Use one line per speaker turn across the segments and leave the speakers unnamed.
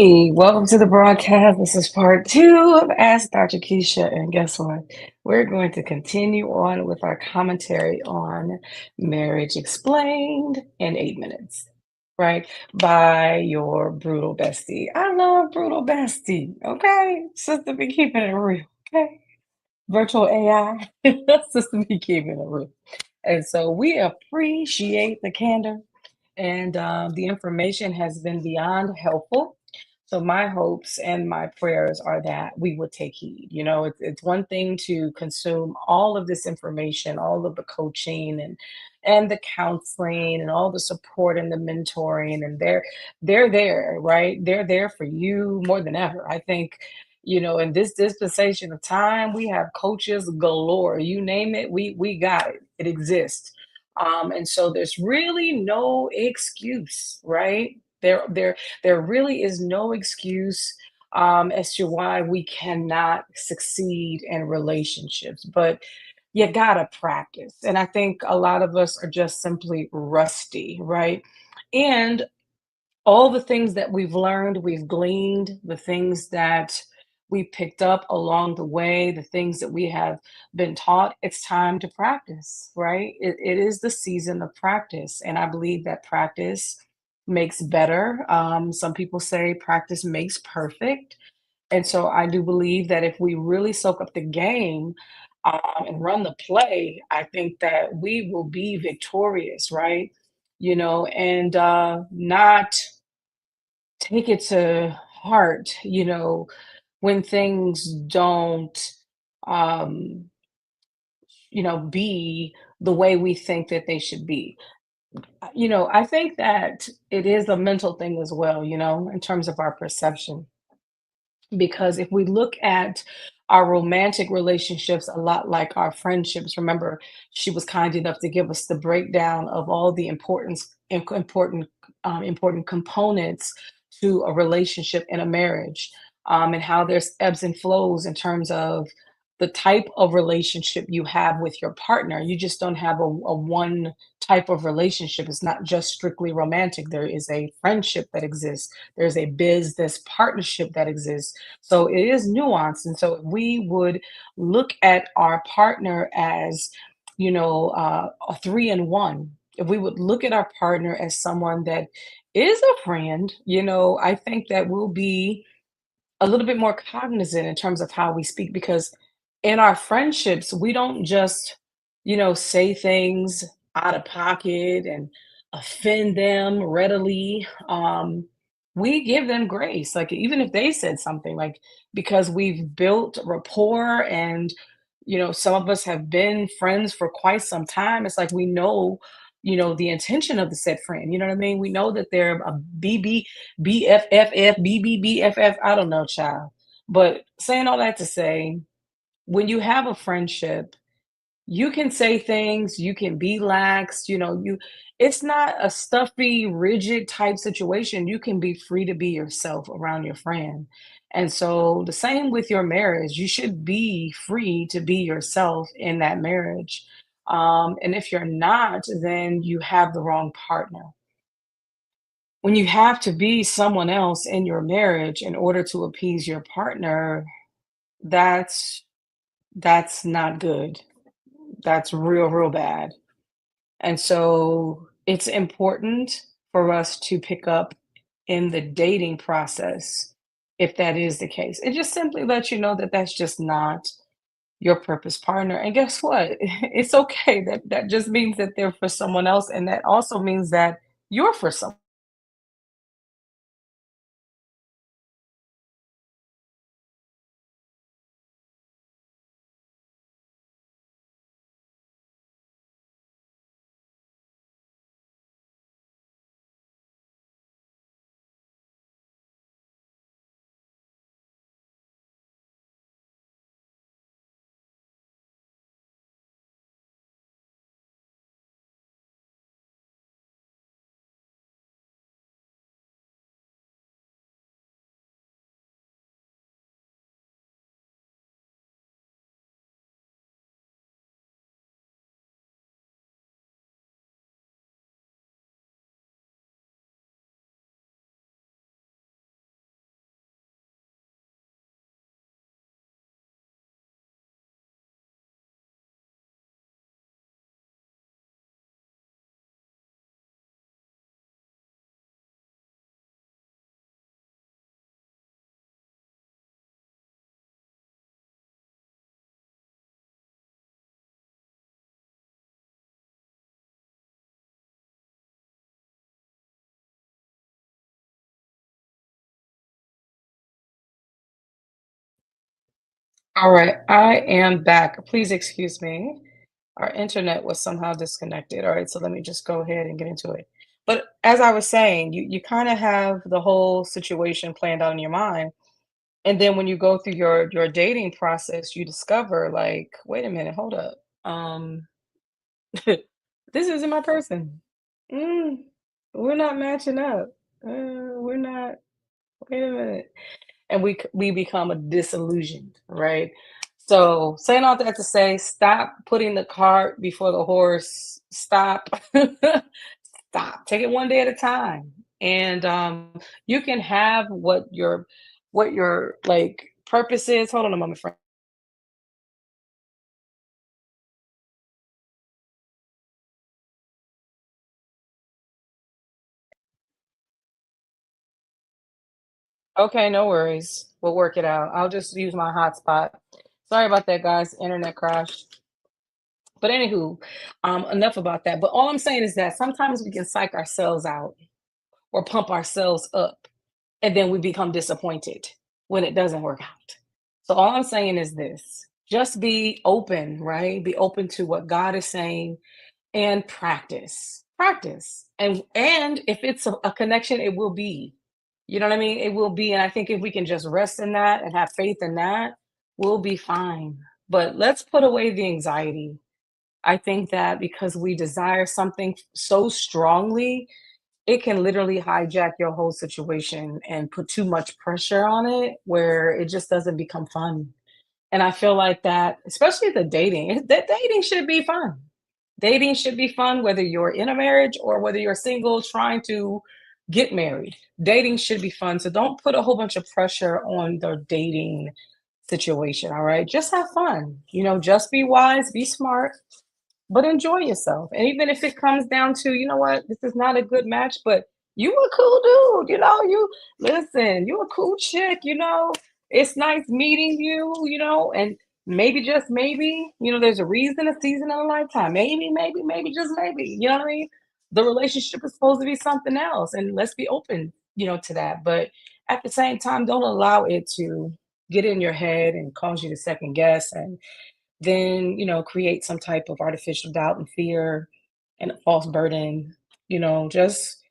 Hey, welcome to the broadcast. This is part two of Ask Dr. Keisha. And guess what? We're going to continue on with our commentary on Marriage Explained in 8 minutes, right? By your brutal bestie. I love brutal bestie. Okay. Sister be keeping it real. Okay. Virtual AI. Sister be keeping it real. And so we appreciate the candor and the information has been beyond helpful. So my hopes and my prayers are that we would take heed. It's one thing to consume all of this information, all of the coaching and the counseling and all the support and the mentoring, and they're there, right? They're there for you more than ever. I think, in this dispensation of time, we have coaches galore. You name it, we got it. It exists. And so there's really no excuse, right? There really is no excuse as to why we cannot succeed in relationships. But you gotta practice. And I think a lot of us are just simply rusty, right? And all the things that we've learned, we've gleaned, the things that we picked up along the way, the things that we have been taught, it's time to practice, right? It is the season of practice. And I believe that practice makes better. Some people say practice makes perfect. And so I do believe that if we really soak up the game and run the play, I think that we will be victorious, right? And not take it to heart, when things don't, um, be the way we think that they should be. I think that it is a mental thing as well, in terms of our perception. Because if we look at our romantic relationships a lot like our friendships, remember, she was kind enough to give us the breakdown of all the important components to a relationship in a marriage, and how there's ebbs and flows in terms of the type of relationship you have with your partner. You just don't have a one type of relationship. It's not just strictly romantic. There is a friendship that exists. There's a business partnership that exists, so it is nuanced. And so if we would look at our partner as, a three in one, if we would look at our partner as someone that is a friend, I think that we'll be a little bit more cognizant in terms of how we speak, because in our friendships, we don't just, say things out of pocket and offend them readily. We give them grace. Like, even if they said something, like, because we've built rapport and, some of us have been friends for quite some time, it's like we know, the intention of the said friend. You know what I mean? We know that they're a BB BFFF, BBBFF, I don't know, child. But saying all that to say, when you have a friendship, you can say things, you can be lax, it's not a stuffy, rigid type situation. You can be free to be yourself around your friend. And so the same with your marriage. You should be free to be yourself in that marriage. And if you're not, then you have the wrong partner. When you have to be someone else in your marriage in order to appease your partner, that's that's not good. That's real, real bad. And so it's important for us to pick up in the dating process if that is the case. It just simply lets you know that that's just not your purpose partner. And guess what? It's okay. That just means that they're for someone else, and that also means that you're for someone. All right, I am back. Please excuse me. Our internet was somehow disconnected. All right, so let me just go ahead and get into it. But as I was saying, you kind of have the whole situation planned out in your mind. And then when you go through your dating process, you discover like, wait a minute, hold up. This isn't my person. Mm, we're not matching up. We're not. Wait a minute. And we become a disillusioned, right? So saying all that to say, stop putting the cart before the horse. Stop. Stop. Take it one day at a time. And you can have what your like purpose is. Hold on a moment, friend. Okay, no worries. We'll work it out. I'll just use my hotspot. Sorry about that, guys. Internet crash. But anywho, enough about that. But all I'm saying is that sometimes we can psych ourselves out or pump ourselves up, and then we become disappointed when it doesn't work out. So all I'm saying is this: just be open, right? Be open to what God is saying and practice. Practice. And if it's a connection, it will be. You know what I mean? It will be. And I think if we can just rest in that and have faith in that, we'll be fine. But let's put away the anxiety. I think that because we desire something so strongly, it can literally hijack your whole situation and put too much pressure on it where it just doesn't become fun. And I feel like that, especially the dating, that dating should be fun. Dating should be fun, whether you're in a marriage or whether you're single trying to get married. Dating should be fun. So don't put a whole bunch of pressure on the dating situation. All right. Just have fun. Just be wise, be smart, but enjoy yourself. And even if it comes down to, you know what, this is not a good match, but you a cool dude, you listen, you a cool chick, it's nice meeting you, and maybe just maybe, there's a reason, a season, and a lifetime. Maybe, just maybe, you know what I mean? The relationship is supposed to be something else, and let's be open, to that. But at the same time, don't allow it to get in your head and cause you to second guess and then create some type of artificial doubt and fear and a false burden. Just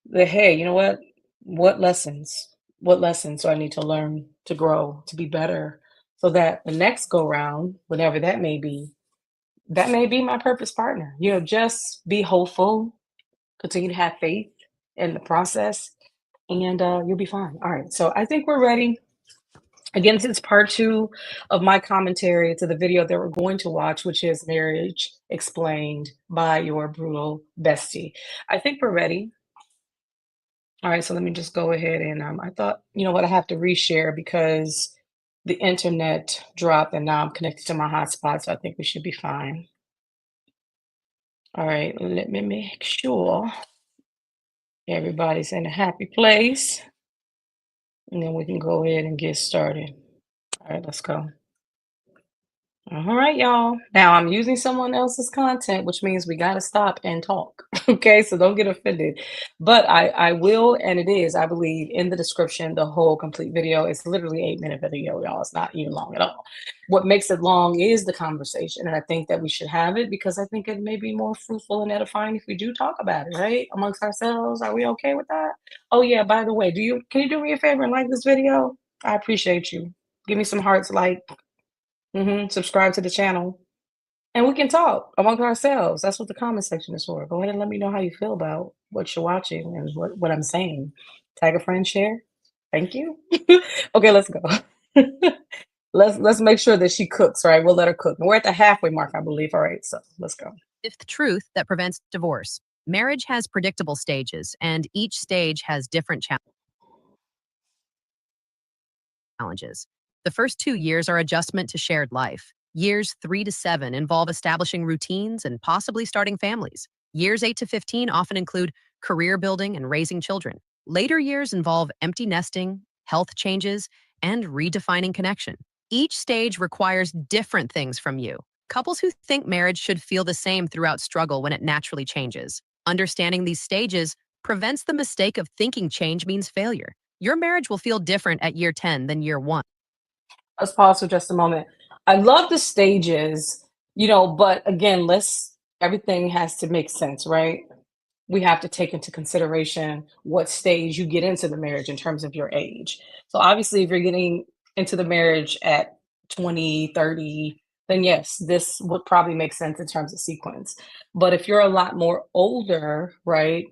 the hey, you know what lessons do I need to learn to grow to be better so that the next go round, whatever that may be my purpose partner. Just be hopeful, continue to have faith in the process, and you'll be fine. All right, so I think we're ready. Again, this is part two of my commentary to the video that we're going to watch, which is Marriage Explained by Your Brutal Bestie. I think we're ready. All right, so let me just go ahead and I thought, you know what, I have to reshare because the internet dropped and now I'm connected to my hotspot, so I think we should be fine. All right, let me make sure everybody's in a happy place, and then we can go ahead and get started. All right, let's go. All right, y'all. Now I'm using someone else's content, which means we got to stop and talk. Okay, so don't get offended. But I will, and it is, I believe, in the description, the whole complete video. It's literally 8-minute video, y'all. It's not even long at all. What makes it long is the conversation, and I think that we should have it because I think it may be more fruitful and edifying if we do talk about it, right? Amongst ourselves. Are we okay with that? Oh yeah, by the way, can you do me a favor and like this video? I appreciate you. Give me some hearts, like. Subscribe to the channel, and we can talk among ourselves. That's what the comment section is for. Go ahead and let me know how you feel about what you're watching and what I'm saying. Tag a friend, share. Thank you. Okay, let's go. Let's make sure that she cooks, right? We'll let her cook. We're at the halfway mark, I believe. All right, so let's go.
Fifth truth that prevents divorce. Marriage has predictable stages, and each stage has different challenges. The first 2 years are adjustment to shared life. Years 3 to 7 involve establishing routines and possibly starting families. Years 8 to 15 often include career building and raising children. Later years involve empty nesting, health changes, and redefining connection. Each stage requires different things from you. Couples who think marriage should feel the same throughout struggle when it naturally changes. Understanding these stages prevents the mistake of thinking change means failure. Your marriage will feel different at year 10 than year 1.
Let's pause for just a moment. I love the stages, but again, everything has to make sense, right? We have to take into consideration what stage you get into the marriage in terms of your age. So obviously, if you're getting into the marriage at 20, 30, then yes, this would probably make sense in terms of sequence. But if you're a lot more older, right,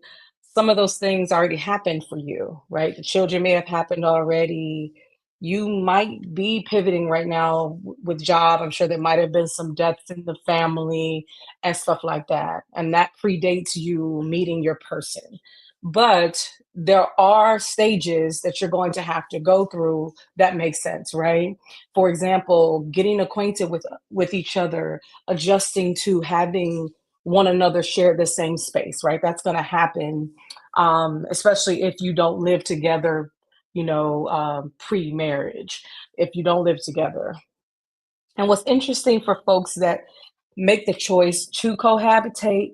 some of those things already happened for you, right? The children may have happened already. You might be pivoting right now with job. I'm sure there might have been some deaths in the family and stuff like that. And that predates you meeting your person. But there are stages that you're going to have to go through that make sense, right? For example, getting acquainted with each other, adjusting to having one another share the same space, right? That's going to happen, especially if you don't live together, pre-marriage. If you don't live together, and what's interesting for folks that make the choice to cohabitate,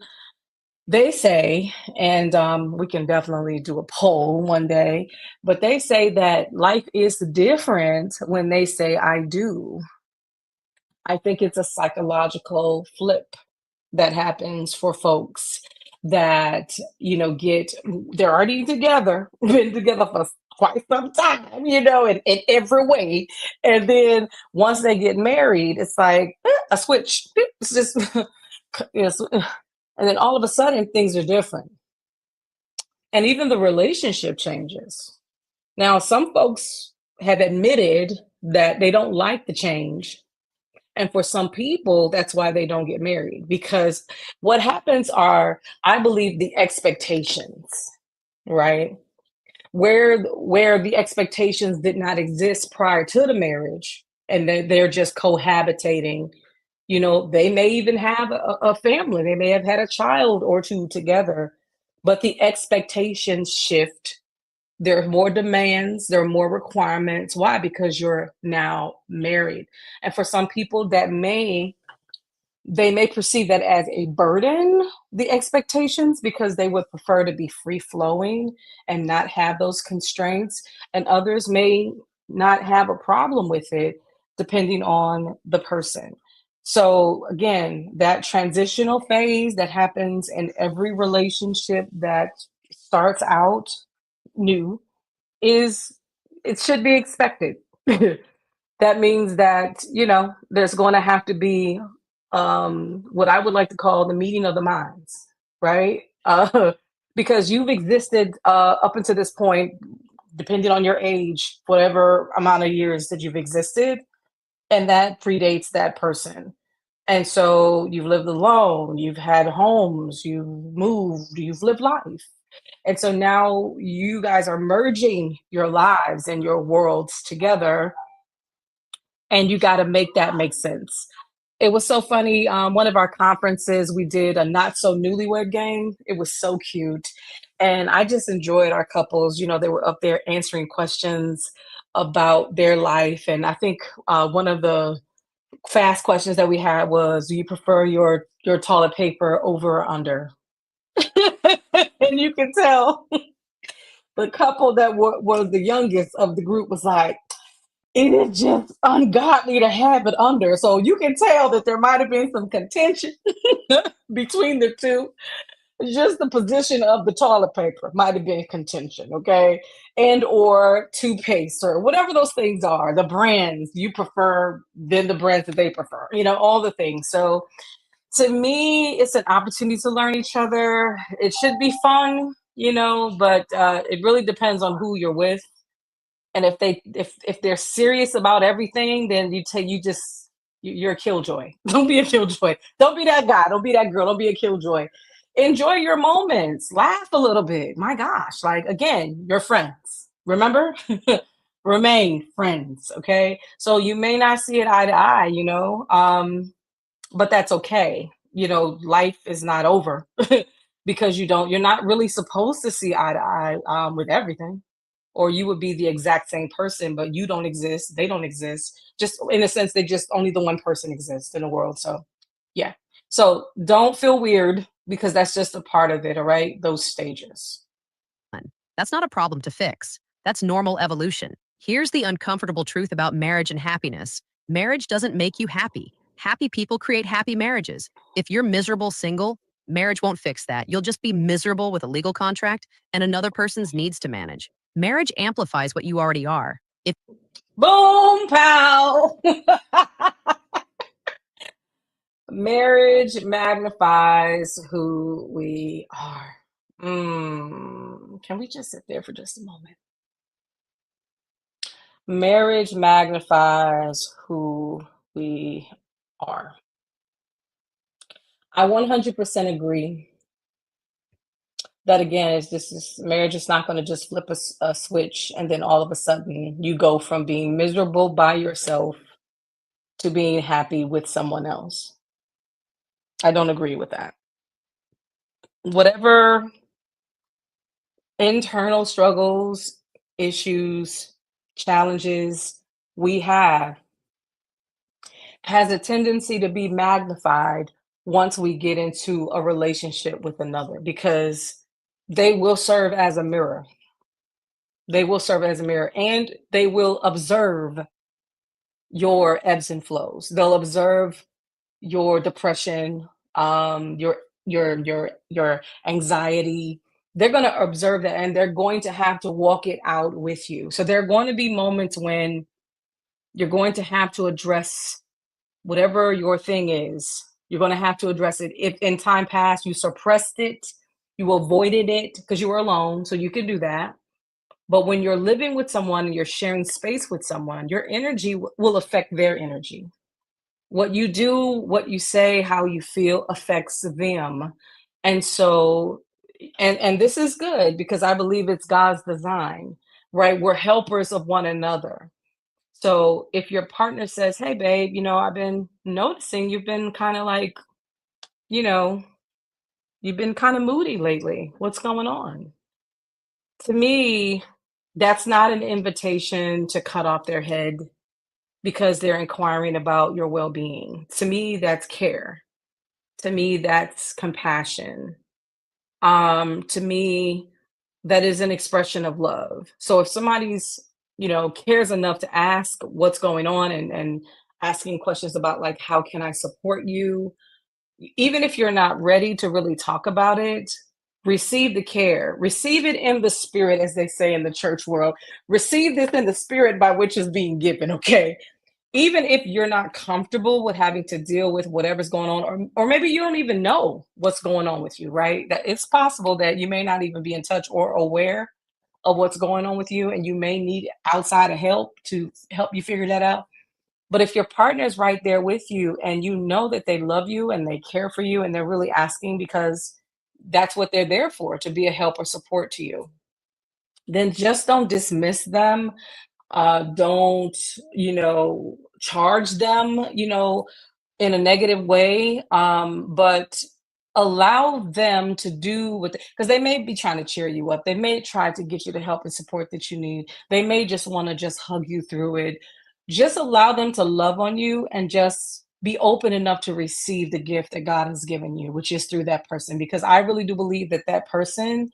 they say, and we can definitely do a poll one day, but they say that life is different when they say, I do. I think it's a psychological flip that happens for folks that, they're already together, been together for quite some time, in every way. And then once they get married, it's like a switch. It's just, it's, and then all of a sudden things are different. And even the relationship changes. Now, some folks have admitted that they don't like the change, and for some people, that's why they don't get married. Because what happens are, I believe, the expectations, right? Where the expectations did not exist prior to the marriage, and they're just cohabitating. They may even have a family. They may have had a child or two together, but the expectations shift. There are more demands, there are more requirements. Why? Because you're now married. And for some people, they may perceive that as a burden, the expectations, because they would prefer to be free flowing and not have those constraints. And others may not have a problem with it, depending on the person. So, again, that transitional phase that happens in every relationship that starts out new is it should be expected. That means that, there's going to have to be what I would like to call the meeting of the minds, right? Because you've existed up until this point, depending on your age, whatever amount of years that you've existed, and that predates that person. And so you've lived alone, you've had homes, you've moved, you've lived life. And so now you guys are merging your lives and your worlds together, and you got to make that make sense. It was so funny. One of our conferences, we did a not so newlywed game. It was so cute. And I just enjoyed our couples. They were up there answering questions about their life. And I think one of the fast questions that we had was, do you prefer your toilet paper over or under? And you can tell the couple that was the youngest of the group was like, it is just ungodly to have it under. So you can tell that there might have been some contention between the two. Just the position of the toilet paper might have been contention, okay? And or toothpaste or whatever those things are, the brands you prefer than the brands that they prefer, all the things. So to me, it's an opportunity to learn each other. It should be fun, but it really depends on who you're with. And if they're serious about everything, then you're a killjoy. Don't be a killjoy. Don't be that guy. Don't be that girl. Don't be a killjoy. Enjoy your moments. Laugh a little bit. My gosh, like again, you're friends. Remember, remain friends. Okay, so you may not see it eye to eye, but that's okay. Life is not over because you're not really supposed to see eye to eye with everything, or you would be the exact same person, but you don't exist, they don't exist. Just in a sense, they just only the one person exists in the world. So, yeah. So don't feel weird because that's just a part of it. All right, those stages.
That's not a problem to fix. That's normal evolution. Here's the uncomfortable truth about marriage and happiness. Marriage doesn't make you happy. Happy people create happy marriages. If you're miserable single, marriage won't fix that. You'll just be miserable with a legal contract and another person's needs to manage. Marriage amplifies what you already are. If
Boom, pow. Marriage magnifies who we are. Can we just sit there for just a moment? Marriage magnifies who we are. I 100% agree that again, it's this is marriage is not going to just flip a switch and then all of a sudden you go from being miserable by yourself to being happy with someone else. I don't agree with that. Whatever internal struggles, issues, challenges we have has a tendency to be magnified once we get into a relationship with another because they will serve as a mirror. They will serve as a mirror and they will observe your ebbs and flows. They'll observe your depression, your anxiety. They're going to observe that and they're going to have to walk it out with you. So there are going to be moments when you're going to have to address whatever your thing is. You're going to have to address it. If in time past you suppressed it, you avoided it because you were alone, so you can do that. But when you're living with someone and you're sharing space with someone, your energy will affect their energy. What you do, what you say, how you feel affects them. And so and this is good because I believe it's God's design, right? We're helpers of one another. So if your partner says, "Hey babe, I've been noticing you've been kind of like, you know, you've been kind of moody lately. What's going on?" To me, that's not an invitation to cut off their head because they're inquiring about your well-being. To me, that's care. To me, that's compassion. To me, that is an expression of love. So if somebody's, cares enough to ask what's going on and asking questions about like how can I support you, even if you're not ready to really talk about it, receive the care. Receive it in the spirit, as they say in the church world. Receive this in the spirit by which is being given, okay? Even if you're not comfortable with having to deal with whatever's going on, or maybe you don't even know what's going on with you, right? That it's possible that you may not even be in touch or aware of what's going on with you, and you may need outside of help to help you figure that out. But if your partner is right there with you and you know that they love you and they care for you and they're really asking because that's what they're there for, to be a help or support to you, then just don't dismiss them, don't charge them in a negative way, but allow them to do what, because they may be trying to cheer you up, they may try to get you the help and support that you need, they may just want to just hug you through it. Just allow them to love on you and just be open enough to receive the gift that God has given you, which is through that person, because I really do believe that that person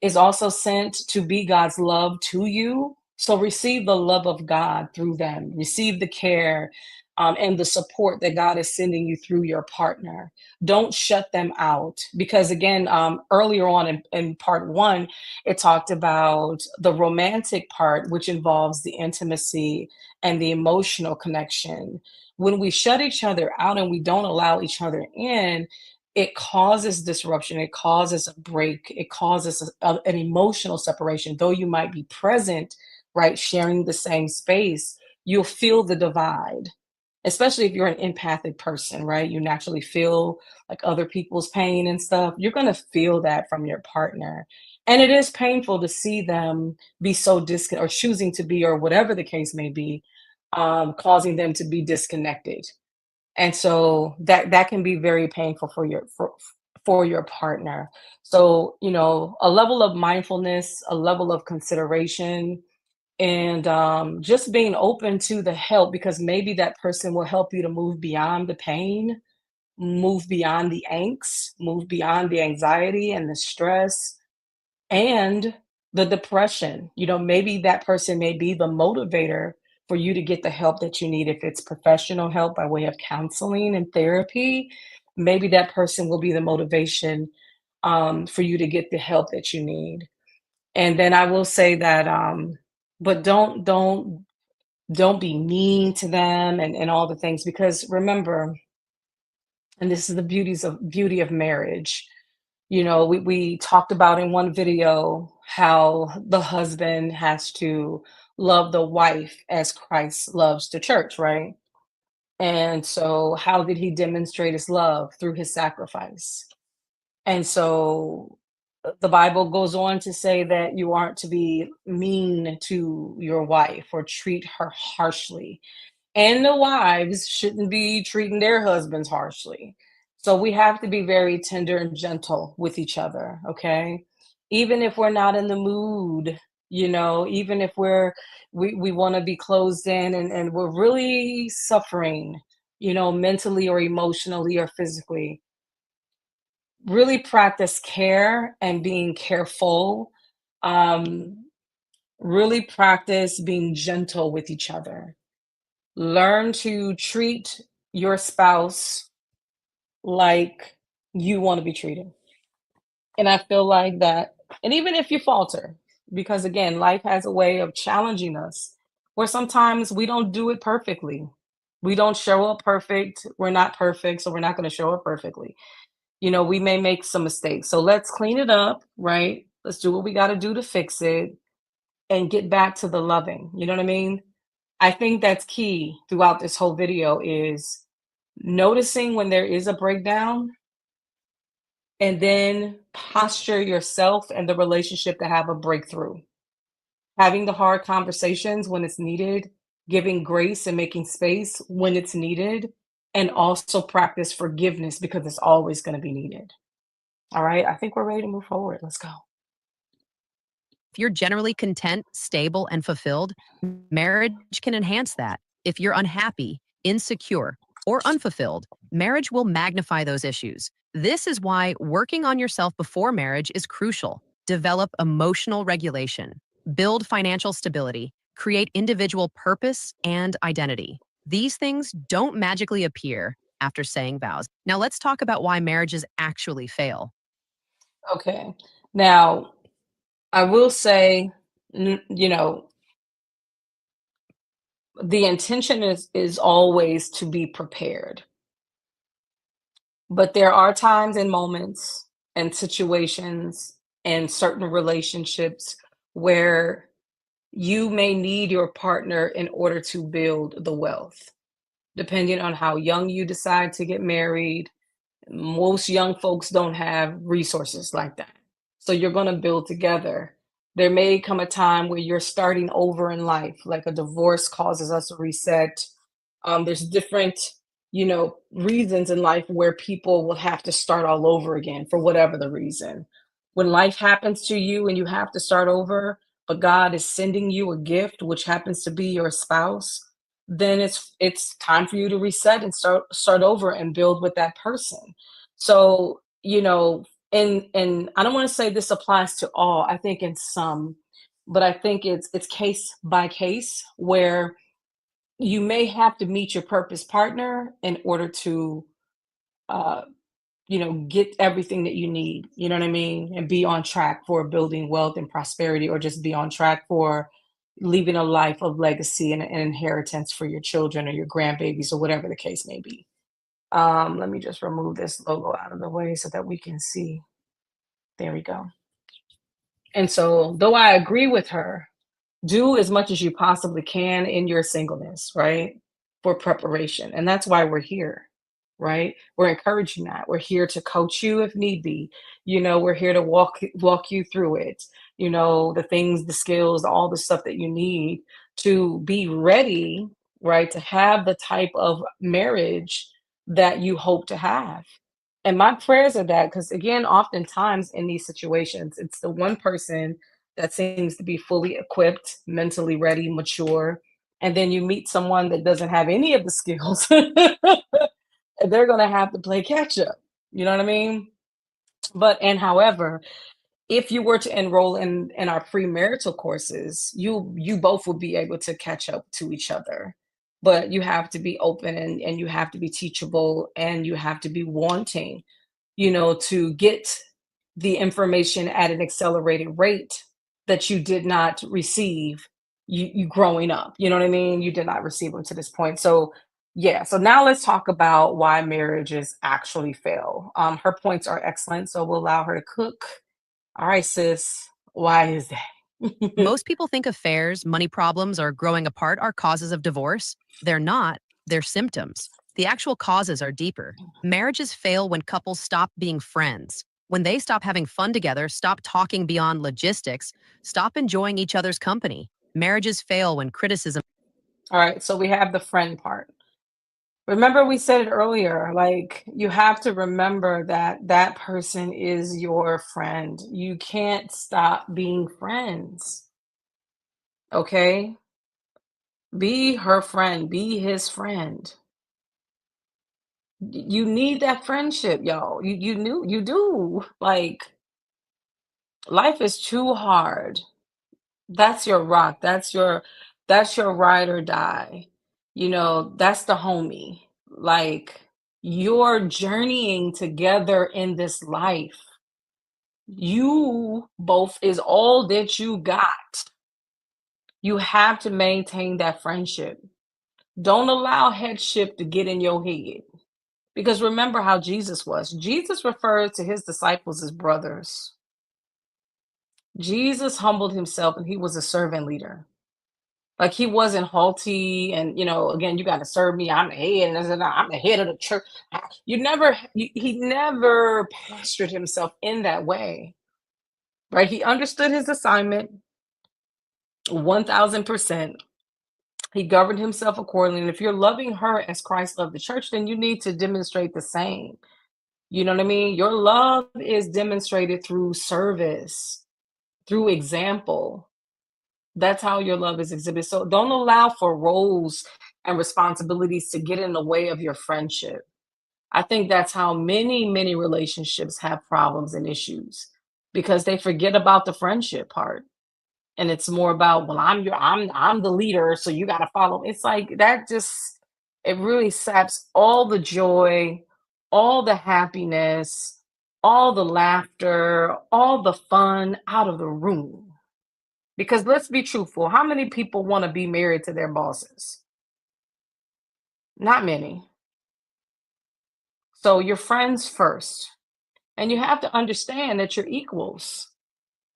is also sent to be God's love to you. So receive the love of God through them. Receive the care and the support that God is sending you through your partner. Don't shut them out because, again, earlier on in part one, it talked about the romantic part, which involves the intimacy and the emotional connection. When we shut each other out and we don't allow each other in, it causes disruption, it causes a break, it causes an emotional separation. Though you might be present, right, sharing the same space, you'll feel the divide, especially if you're an empathic person, right? You naturally feel like other people's pain and stuff. You're going to feel that from your partner. And it is painful to see them be so disconnected or choosing to be, or whatever the case may be, causing them to be disconnected, and so that can be very painful for your partner. So a level of mindfulness, a level of consideration, and just being open to the help, because maybe that person will help you to move beyond the pain, move beyond the angst, move beyond the anxiety and the stress and the depression. Maybe that person may be the motivator for you to get the help that you need. If it's professional help by way of counseling and therapy, maybe that person will be the motivation for you to get the help that you need. And then I will say that, but don't be mean to them and all the things, because remember, and this is the beauty of marriage. You know, we talked about in one video how the husband has to love the wife as Christ loves the church, right? And so how did he demonstrate his love? Through his sacrifice. And so the Bible goes on to say that you aren't to be mean to your wife or treat her harshly, and the wives shouldn't be treating their husbands harshly. So we have to be very tender and gentle with each other, okay? Even if we're not in the mood, even if we want to be closed in and we're really suffering, mentally or emotionally or physically, really practice care and being careful. Um, really practice being gentle with each other. Learn to treat your spouse like you want to be treated. And I feel like that, and even if you falter, because again, life has a way of challenging us where sometimes we don't do it perfectly. We don't show up perfect. We're not perfect, so we're not going to show up perfectly. We may make some mistakes. So let's clean it up, right? Let's do what we got to do to fix it and get back to the loving. You know what I mean? I think that's key throughout this whole video is noticing when there is a breakdown and then posture yourself and the relationship to have a breakthrough. Having the hard conversations when it's needed, giving grace and making space when it's needed, and also practice forgiveness because it's always going to be needed. All right, I think we're ready to move forward. Let's go.
If you're generally content, stable, and fulfilled, marriage can enhance that. If you're unhappy, insecure, or unfulfilled, marriage will magnify those issues. This is why working on yourself before marriage is crucial. Develop emotional regulation, build financial stability, create individual purpose and identity. These things don't magically appear after saying vows. Now, let's talk about why marriages actually fail.
Okay. Now, I will say, you know, the intention is always to be prepared. But there are times and moments and situations and certain relationships where you may need your partner in order to build the wealth. Depending on how young you decide to get married, most young folks don't have resources like that. So you're going to build together. There may come a time where you're starting over in life, like a divorce causes us a reset. There's different, reasons in life where people will have to start all over again for whatever the reason. When life happens to you and you have to start over, but God is sending you a gift, which happens to be your spouse, then it's time for you to reset and start over and build with that person. So, and I don't want to say this applies to all. I think in some, but I think it's case by case where you may have to meet your purpose partner in order to uh get everything that you need, you know what I mean, and be on track for building wealth and prosperity, or just be on track for leaving a life of legacy and an inheritance for your children or your grandbabies or whatever the case may be. Let me just remove this logo out of the way so that we can see. There we go. And so, though I agree with her, do as much as you possibly can in your singleness, right? For preparation. And that's why we're here, right? We're encouraging that. We're here to coach you if need be. We're here to walk you through it. The things, the skills, all the stuff that you need to be ready, right? To have the type of marriage that you hope to have. And my prayers are that, because again, oftentimes in these situations, it's the one person that seems to be fully equipped, mentally ready, mature. And then you meet someone that doesn't have any of the skills, and they're going to have to play catch up. You know what I mean? But, and however, if you were to enroll in our premarital courses, you both would be able to catch up to each other. But you have to be open, and you have to be teachable, and you have to be wanting, to get the information at an accelerated rate that you did not receive, you growing up. You know what I mean? You did not receive them to this point. So yeah, so now let's talk about why marriages actually fail. Her points are excellent, so we'll allow her to cook. All right, sis. Why is that?
Most people think affairs, money problems, or growing apart are causes of divorce. They're not, they're symptoms. The actual causes are deeper. Marriages fail when couples stop being friends. When they stop having fun together, stop talking beyond logistics, stop enjoying each other's company. Marriages fail when criticism.
All right, so we have the friend part. Remember, we said it earlier, like, you have to remember that that person is your friend. You can't stop being friends, okay? Be her friend, be his friend. You need that friendship, y'all. You do. Like, life is too hard. That's your rock. That's your ride or die. That's the homie. Like, you're journeying together in this life. You both is all that you got. You have to maintain that friendship. Don't allow headship to get in your head. Because remember how Jesus was. Jesus referred to his disciples as brothers. Jesus humbled himself, and he was a servant leader. Like, he wasn't haughty, and again, you got to serve me. I'm the head, and I'm the head of the church. He never postured himself in that way, right? He understood his assignment 1000%. He governed himself accordingly. And if you're loving her as Christ loved the church, then you need to demonstrate the same. You know what I mean? Your love is demonstrated through service, through example. That's how your love is exhibited. So don't allow for roles and responsibilities to get in the way of your friendship. I think that's how many, many relationships have problems and issues, because they forget about the friendship part. And it's more about, well, I'm the leader, so you got to follow. It's like that, just it really saps all the joy, all the happiness, all the laughter, all the fun out of the room. Because let's be truthful, how many people want to be married to their bosses? Not many. So you're friends first. And you have to understand that you're equals.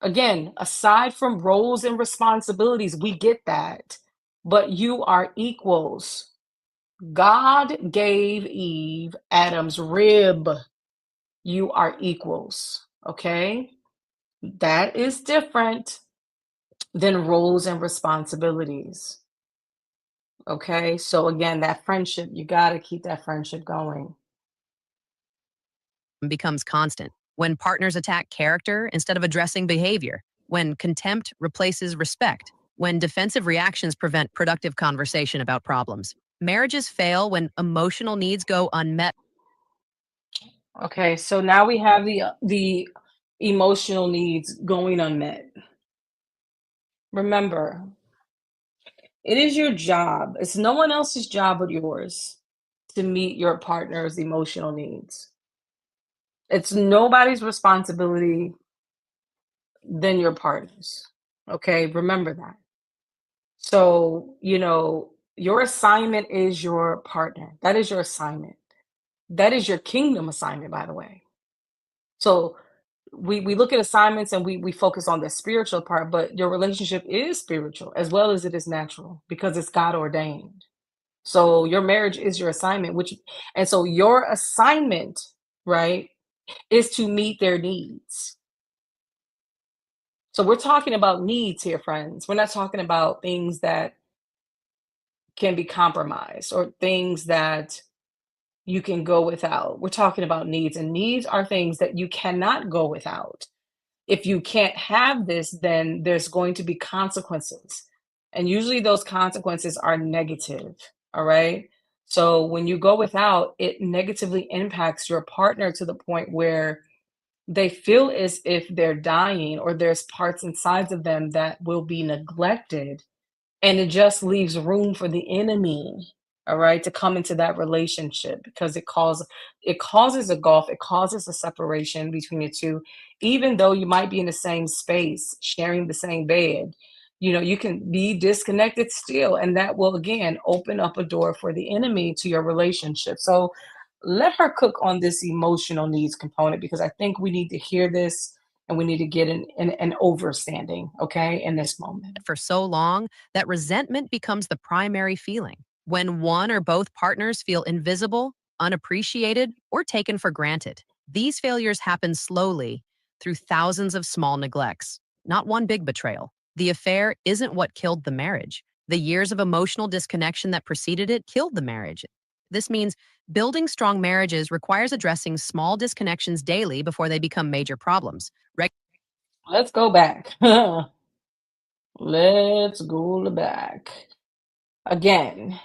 Again, aside from roles and responsibilities, we get that. But you are equals. God gave Eve Adam's rib. You are equals. Okay? That is different than roles and responsibilities. Okay? So, again, that friendship, you got to keep that friendship going.
Becomes constant. When partners attack character instead of addressing behavior. When contempt replaces respect. When defensive reactions prevent productive conversation about problems. Marriages fail when emotional needs go unmet.
Okay, so now we have the emotional needs going unmet. Remember, it is your job. It's no one else's job but yours to meet your partner's emotional needs. It's nobody's responsibility than your partner's. Okay, remember that. So, your assignment is your partner. That is your assignment. That is your kingdom assignment, by the way. So, we look at assignments, and we focus on the spiritual part, but your relationship is spiritual as well as it is natural, because it's God ordained. So your marriage is your assignment, and so your assignment, right, is to meet their needs. So we're talking about needs here, friends. We're not talking about things that can be compromised or things that you can go without. We're talking about needs, and needs are things that you cannot go without. If you can't have this, then there's going to be consequences. And usually those consequences are negative. All right. So when you go without, it negatively impacts your partner to the point where They feel as if they're dying or there's parts and sides of them that will be neglected, and it just leaves room for the enemy, all right, to come into that relationship because it causes a gulf, it causes a separation between the two. Even though you might be in the same space, sharing the same bed, you can be disconnected still, and that will again open up a door for the enemy to your relationship. So let her cook on this emotional needs component because I think we need to hear this and we need to get an overstanding, okay, in this moment.
For so long that resentment becomes the primary feeling. When one or both partners feel invisible, unappreciated, or taken for granted, these failures happen slowly through thousands of small neglects, not one big betrayal. The affair isn't what killed the marriage. The years of emotional disconnection that preceded it killed the marriage. This means building strong marriages requires addressing small disconnections daily before they become major problems.
Let's go back. Let's go back. Again,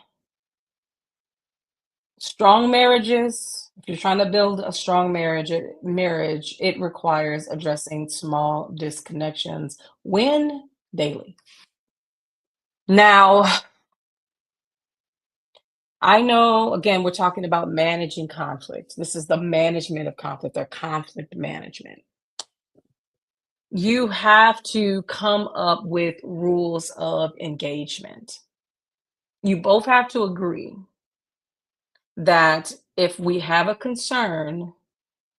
strong marriages, if you're trying to build a strong marriage, it requires addressing small disconnections when daily. Now, I know again we're talking about managing conflict. This is the management of conflict or conflict management. You have to come up with rules of engagement. You both have to agree that if we have a concern,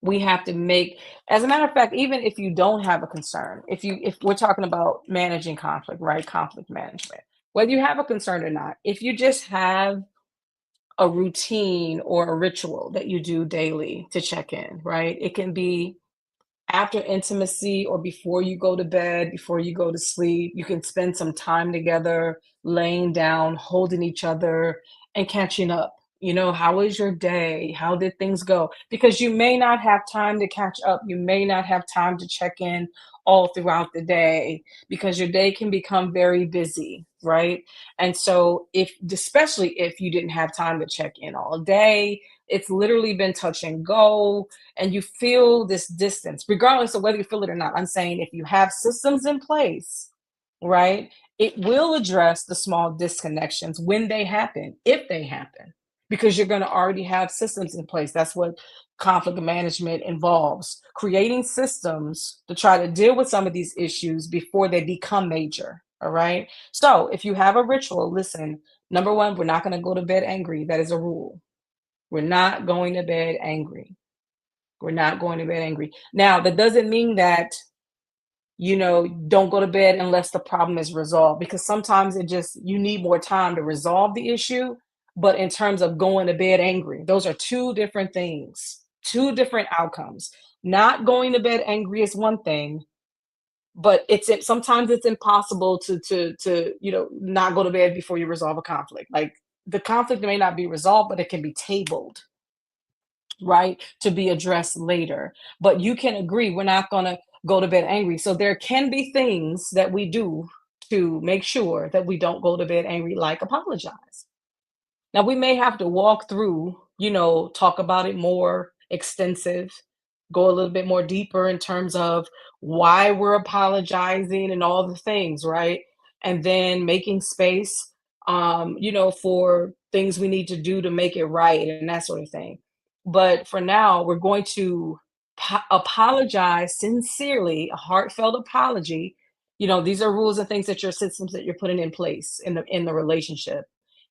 we have to make, as a matter of fact, even if you don't have a concern, if we're talking about managing conflict, right? Conflict management. Whether you have a concern or not, if you just have a routine or a ritual that you do daily to check in, right? It can be after intimacy or before you go to bed, before you go to sleep. You can spend some time together, laying down, holding each other, and catching up. How was your day? How did things go? Because you may not have time to catch up. You may not have time to check in all throughout the day because your day can become very busy, right? And so, especially if you didn't have time to check in all day, it's literally been touch and go and you feel this distance, regardless of whether you feel it or not. I'm saying if you have systems in place, right, it will address the small disconnections when they happen, if they happen, because you're going to already have systems in place. That's what conflict management involves, creating systems to try to deal with some of these issues before they become major. All right. So if you have a ritual, listen, number one, we're not going to go to bed angry. That is a rule. We're not going to bed angry. We're not going to bed angry. Now, that doesn't mean that, don't go to bed unless the problem is resolved because sometimes you need more time to resolve the issue. But in terms of going to bed angry, those are two different things, two different outcomes. Not going to bed angry is one thing, but sometimes it's impossible to not go to bed before you resolve a conflict. Like the conflict may not be resolved, but it can be tabled, right, to be addressed later. But you can agree we're not going to go to bed angry. So there can be things that we do to make sure that we don't go to bed angry, like apologize. Now we may have to walk through, talk about it more extensive, go a little bit more deeper in terms of why we're apologizing and all the things, right? And then making space, for things we need to do to make it right and that sort of thing. But for now, we're going to apologize sincerely, a heartfelt apology. These are rules and things that your systems that you're putting in place in the relationship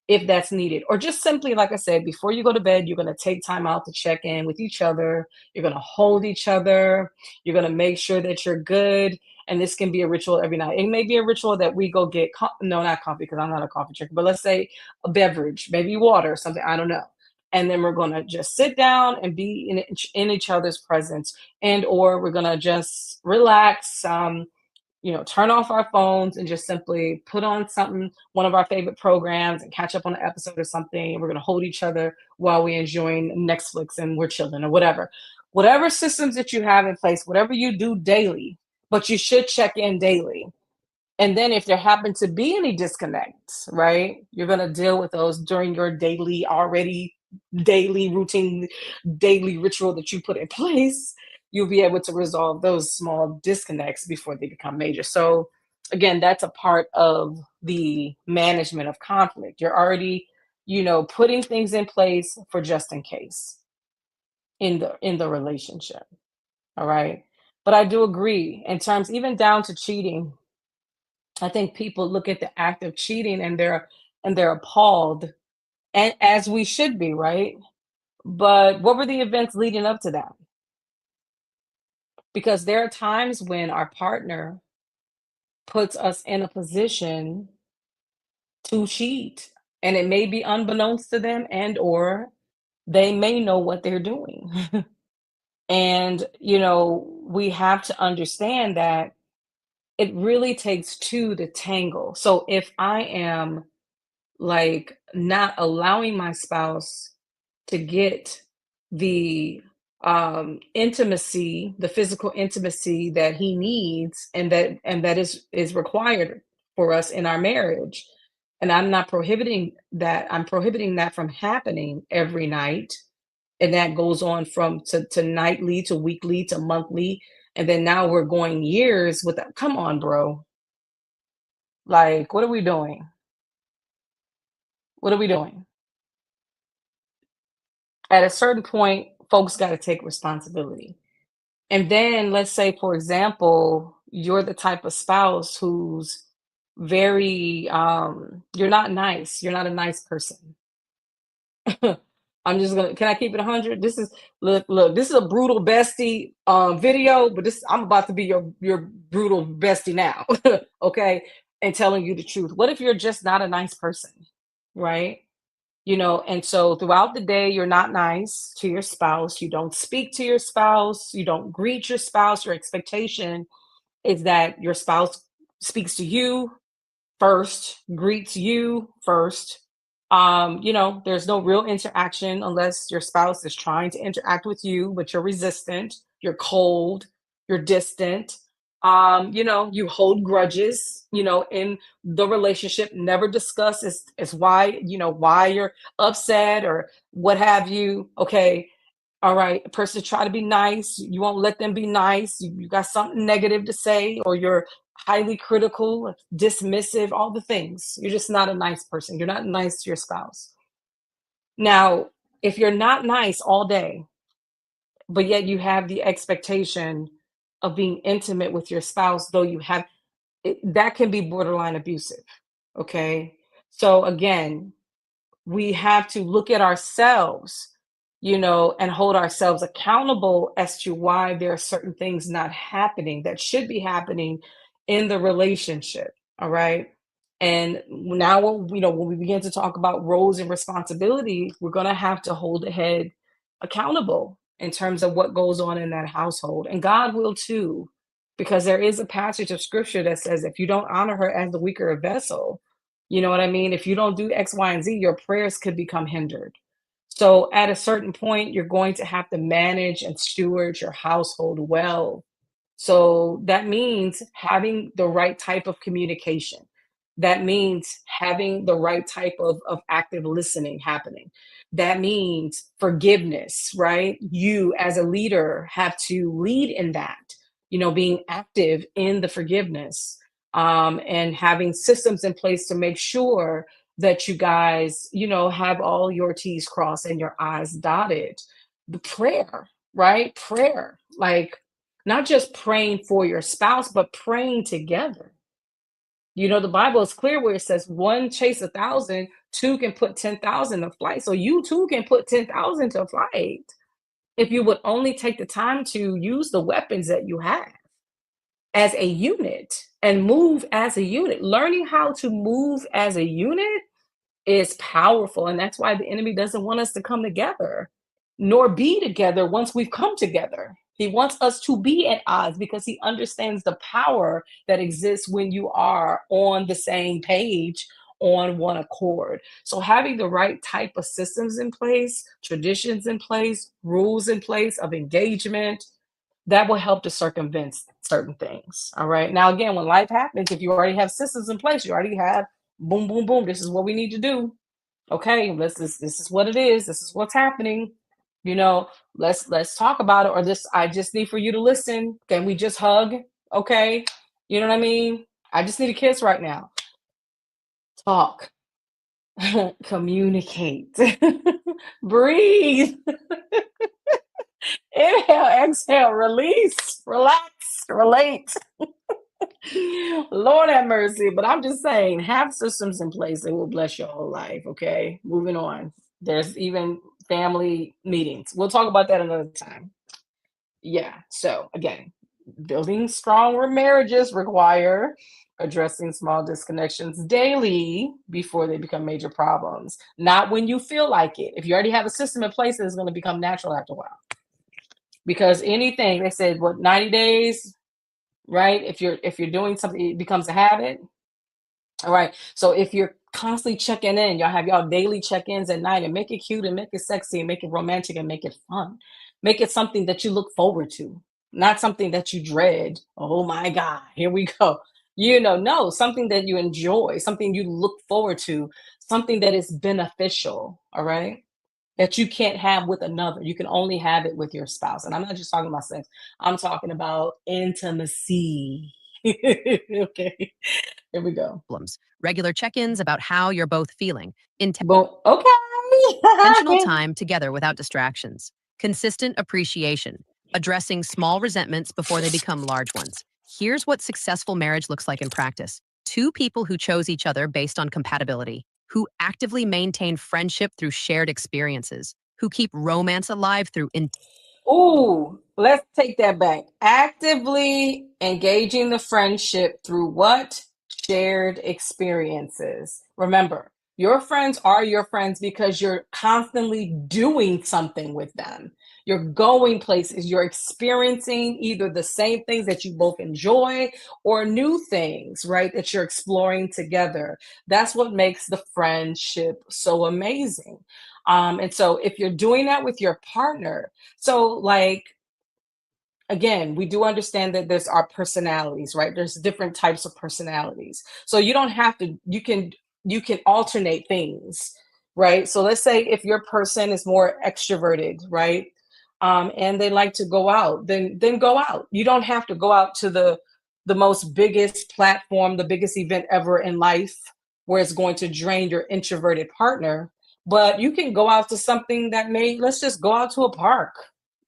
if that's needed. Or just simply, like I said, before you go to bed, you're going to take time out to check in with each other. You're going to hold each other. You're going to make sure that you're good. And this can be a ritual every night. It may be a ritual that we go get, no, not coffee, because I'm not a coffee drinker, but let's say a beverage, maybe water or something. I don't know. And then we're going to just sit down and be in each other's presence, and or we're going to just relax, turn off our phones and just simply put on something, one of our favorite programs, and catch up on an episode or something. We're going to hold each other while we're enjoying Netflix and we're chilling or whatever. Whatever systems that you have in place, whatever you do daily, but you should check in daily. And then if there happen to be any disconnects, right, you're going to deal with those during your daily routine, daily ritual that you put in place you'll be able to resolve those small disconnects before they become major. So again, that's a part of the management of conflict. You're already, putting things in place for just in case in the relationship. All right. But I do agree in terms even down to cheating. I think people look at the act of cheating and they're appalled, and as we should be, right? But what were the events leading up to that? Because there are times when our partner puts us in a position to cheat, and it may be unbeknownst to them, and or they may know what they're doing. And we have to understand that it really takes two to tangle. So if I am like not allowing my spouse to get the intimacy, the physical intimacy that he needs, and that is required for us in our marriage, and I'm not prohibiting that, I'm prohibiting that from happening every night, and that goes on from to nightly to weekly to monthly, and then now we're going years with that. Come on, bro. Like, what are we doing? What are we doing? At a certain point, folks got to take responsibility. And then let's say, for example, you're the type of spouse who's very you're not nice. You're not a nice person. I'm just gonna, can I keep it 100? This is, look, this is a brutal bestie video, but this, I'm about to be your brutal bestie now. Okay, and telling you the truth. What if you're just not a nice person, right? And so throughout the day, you're not nice to your spouse. You don't speak to your spouse. You don't greet your spouse. Your expectation is that your spouse speaks to you first, greets you first. There's no real interaction unless your spouse is trying to interact with you, but you're resistant, you're cold, you're distant. You hold grudges, in the relationship, never discuss is why you're upset or what have you. Okay, all right, a person try to be nice, you won't let them be nice. You got something negative to say, or you're highly critical, dismissive, all the things. You're just not a nice person. You're not nice to your spouse. Now, if you're not nice all day, but yet you have the expectation of being intimate with your spouse, though you have it, that can be borderline abusive. Okay. So again, we have to look at ourselves, and hold ourselves accountable as to why there are certain things not happening that should be happening in the relationship. All right. And now, when we begin to talk about roles and responsibilities, we're going to have to hold the head accountable in terms of what goes on in that household. And God will too, because there is a passage of scripture that says if you don't honor her as the weaker vessel, you know what I mean? If you don't do X, Y, and Z, your prayers could become hindered. So at a certain point, you're going to have to manage and steward your household well. So that means having the right type of communication. That means having the right type of active listening happening. That means forgiveness, right? You as a leader have to lead in that, being active in the forgiveness, and having systems in place to make sure that you guys, have all your T's crossed and your I's dotted. The prayer, right? Prayer, like not just praying for your spouse, but praying together. The Bible is clear where it says one chase 1,000, two can put 10,000 to flight. So you too can put 10,000 to flight if you would only take the time to use the weapons that you have as a unit and move as a unit. Learning how to move as a unit is powerful. And that's why the enemy doesn't want us to come together, nor be together once we've come together. He wants us to be at odds because he understands the power that exists when you are on the same page, on one accord. So, having the right type of systems in place, traditions in place, rules in place of engagement, that will help to circumvent certain things. All right. Now, again, when life happens, if you already have systems in place, you already have boom, boom, boom. This is what we need to do. Okay, this is what it is. This is what's happening. You know, let's talk about it, or this I just need for you to listen. Can we just hug? Okay. You know what I mean? I just need a kiss right now. Talk. Communicate. Breathe. Inhale, exhale, release, relax, relate. Lord have mercy. But I'm just saying, have systems in place that will bless your whole life. Okay. Moving on. There's even family meetings. We'll talk about that another time. Yeah. So again, building stronger marriages require addressing small disconnections daily before they become major problems. Not when you feel like it. If you already have a system in place, it's going to become natural after a while. Because anything they said, what, 90 days, right? If you're doing something, it becomes a habit. All right. So if you're constantly checking in, y'all have y'all daily check-ins at night, and make it cute and make it sexy and make it romantic and make it fun. Make it something that you look forward to, not something that you dread. Oh my God, here we go. No, something that you enjoy, something you look forward to, something that is beneficial. All right. That you can't have with another. You can only have it with your spouse. And I'm not just talking about sex, I'm talking about intimacy. Okay. Here we go.
Problems. Regular check ins about how you're both feeling.
Well,
Intentional
okay.
time together without distractions. Consistent appreciation. Addressing small resentments before they become large ones. Here's what successful marriage looks like in practice: two people who chose each other based on compatibility, who actively maintain friendship through shared experiences, who keep romance alive through
Ooh, let's take that back. Actively engaging the friendship through what? Shared experiences. Remember, your friends are your friends because you're constantly doing something with them. You're going places, you're experiencing either the same things that you both enjoy or new things, right? That you're exploring together. That's what makes the friendship so amazing. And so if you're doing that with your partner, so, like, again, we do understand that there's our personalities, right? There's different types of personalities. So you don't have to, you can alternate things, right? So let's say if your person is more extroverted, right? And they like to go out, then go out. You don't have to go out to the most biggest platform, the biggest event ever in life where it's going to drain your introverted partner. But you can go out to something that may, let's just go out to a park.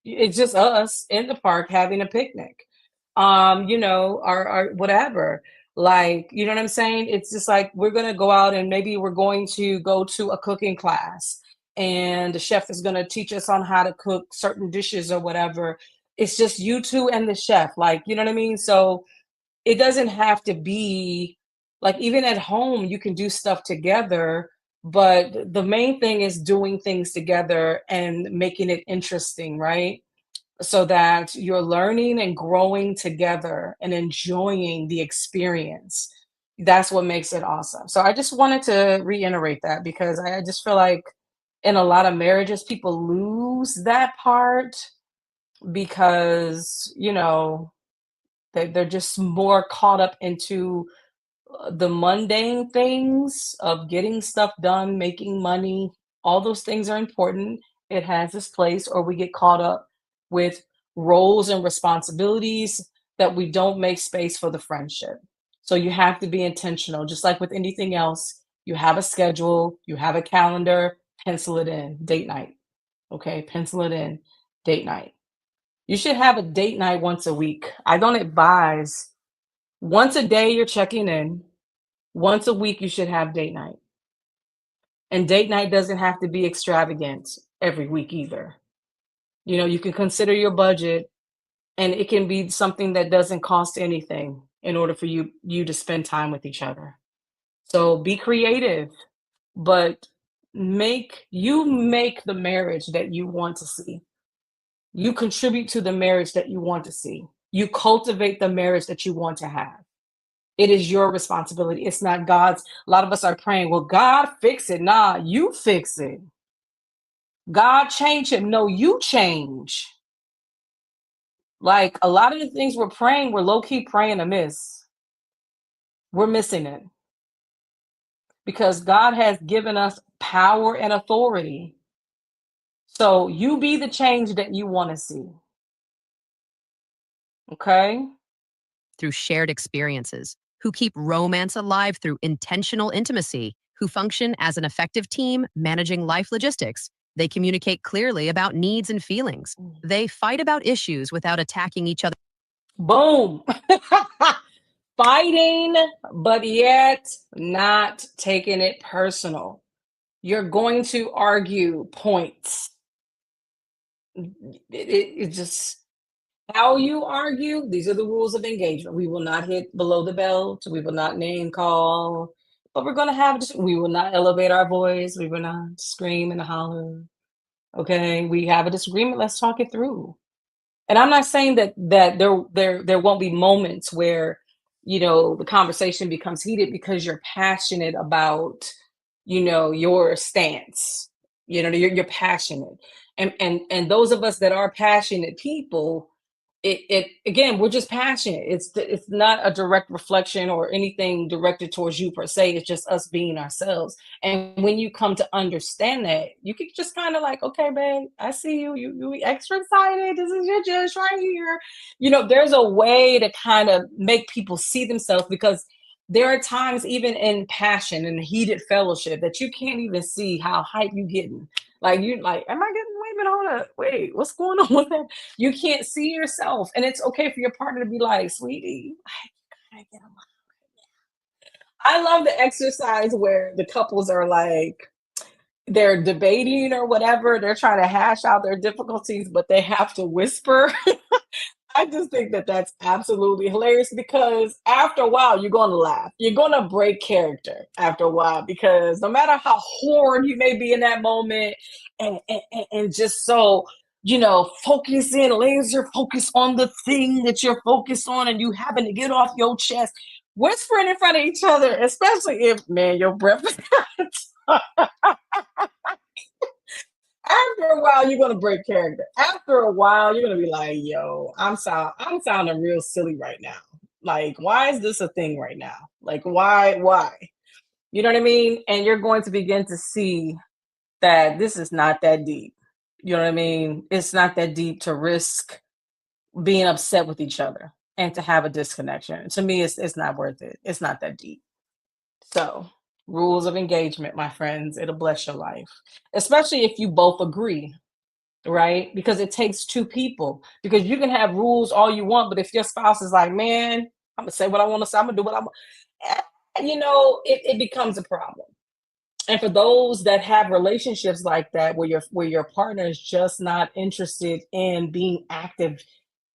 It's just us in the park having a picnic, or whatever. Like, you know what I'm saying? It's just like we're gonna go out and maybe we're going to go to a cooking class, and the chef is gonna teach us on how to cook certain dishes or whatever. It's just you two and the chef, like, you know what I mean? So it doesn't have to be like, even at home, you can do stuff together, but the main thing is doing things together and making it interesting, right? So that you're learning and growing together and enjoying the experience. That's what makes it awesome. So I just wanted to reiterate that because I just feel like in a lot of marriages, people lose that part because, they're just more caught up into the mundane things of getting stuff done, making money. All those things are important. It has its place, or we get caught up with roles and responsibilities that we don't make space for the friendship. So you have to be intentional, just like with anything else. You have a schedule, you have a calendar, pencil it in, date night. Okay, pencil it in, date night. You should have a date night once a week. I don't advise once a day you're checking in. Once a week, you should have date night. And date night doesn't have to be extravagant every week either. You can consider your budget, and it can be something that doesn't cost anything in order for you to spend time with each other. So be creative, but make the marriage that you want to see. You contribute to the marriage that you want to see. You cultivate the marriage that you want to have. It is your responsibility. It's not God's. A lot of us are praying, well, God fix it. Nah, you fix it. God change him. No, you change. Like, a lot of the things we're praying, we're low key praying amiss. We're missing it because God has given us power and authority. So you be the change that you want to see. Okay.
through shared experiences, who keep romance alive through intentional intimacy, who function as an effective team managing life logistics. They communicate clearly about needs and feelings. They fight about issues without attacking each other.
Boom. Fighting, but yet not taking it personal. You're going to argue points. It just how you argue. These are the rules of engagement. We will not hit below the belt. We will not name call. But we're going to have. We will not elevate our voice. We will not scream and holler. Okay, we have a disagreement. Let's talk it through. And I'm not saying that there won't be moments where, the conversation becomes heated because you're passionate about, your stance. You're passionate. And those of us that are passionate people, it again, we're just passionate. It's not a direct reflection or anything directed towards you per se. It's just us being ourselves. And when you come to understand that, you can just kind of like, okay, babe, I see you. You extra excited. This is your judge right here. There's a way to kind of make people see themselves, because there are times, even in passion and heated fellowship, that you can't even see how hype you getting. Like you like, am I getting, wait a minute, hold up, wait, what's going on with that? You can't see yourself. And it's okay for your partner to be like, sweetie, I gotta get I love the exercise where the couples are like, they're debating or whatever. They're trying to hash out their difficulties, but they have to whisper. I just think that that's absolutely hilarious, because after a while, you're going to laugh. You're going to break character after a while, because no matter how horrid you may be in that moment, and just so, focus in, laser focus on the thing that you're focused on, and you having to get off your chest, whispering in front of each other, especially if, man, your breath is after a while, you're gonna break character. After a while, you're gonna be like, "Yo, I'm sounding real silly right now. Like, why is this a thing right now? Like, why?" You know what I mean? And you're going to begin to see that this is not that deep. You know what I mean? It's not that deep to risk being upset with each other and to have a disconnection. To me, it's not worth it. It's not that deep. So, rules of engagement, my friends, it'll bless your life, especially if you both agree, right? Because it takes two people. Because you can have rules all you want, but if your spouse is like, man, I'm gonna say what I want to say, I'm gonna do what I want, it becomes a problem. And for those that have relationships like that, where your partner is just not interested in being active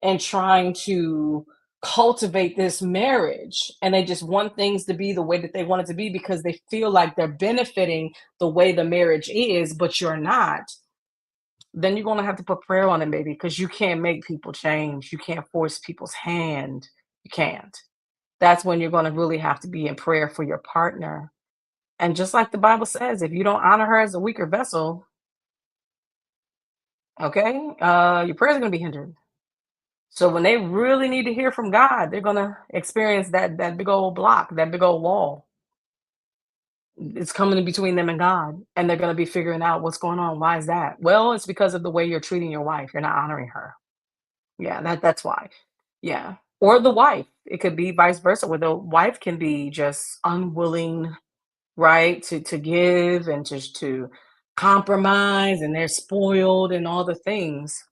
and trying to cultivate this marriage, and they just want things to be the way that they want it to be because they feel like they're benefiting the way the marriage is, but you're not, then you're going to have to put prayer on it, baby, because you can't make people change. You can't force people's hand. You can't. That's when you're going to really have to be in prayer for your partner. And just like the Bible says, if you don't honor her as a weaker vessel, okay, your prayers are going to be hindered. So when they really need to hear from God, they're going to experience that big old block, that big old wall. It's coming in between them and God, and they're going to be figuring out what's going on. Why is that? Well, it's because of the way you're treating your wife. You're not honoring her. Yeah, that's why. Yeah. Or the wife. It could be vice versa, where the wife can be just unwilling, right, to give and just to compromise, and they're spoiled and all the things.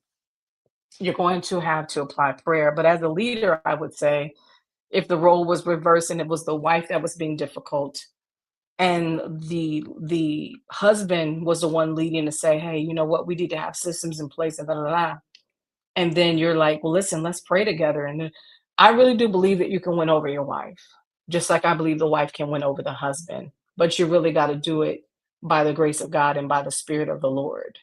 You're going to have to apply prayer. But as a leader, I would say, if the role was reversed and it was the wife that was being difficult, and the husband was the one leading to say, hey, you know what, we need to have systems in place, and da, da, da. And then you're like, well, listen, let's pray together. And then I really do believe that you can win over your wife, just like I believe the wife can win over the husband. But you really got to do it by the grace of God and by the Spirit of the Lord.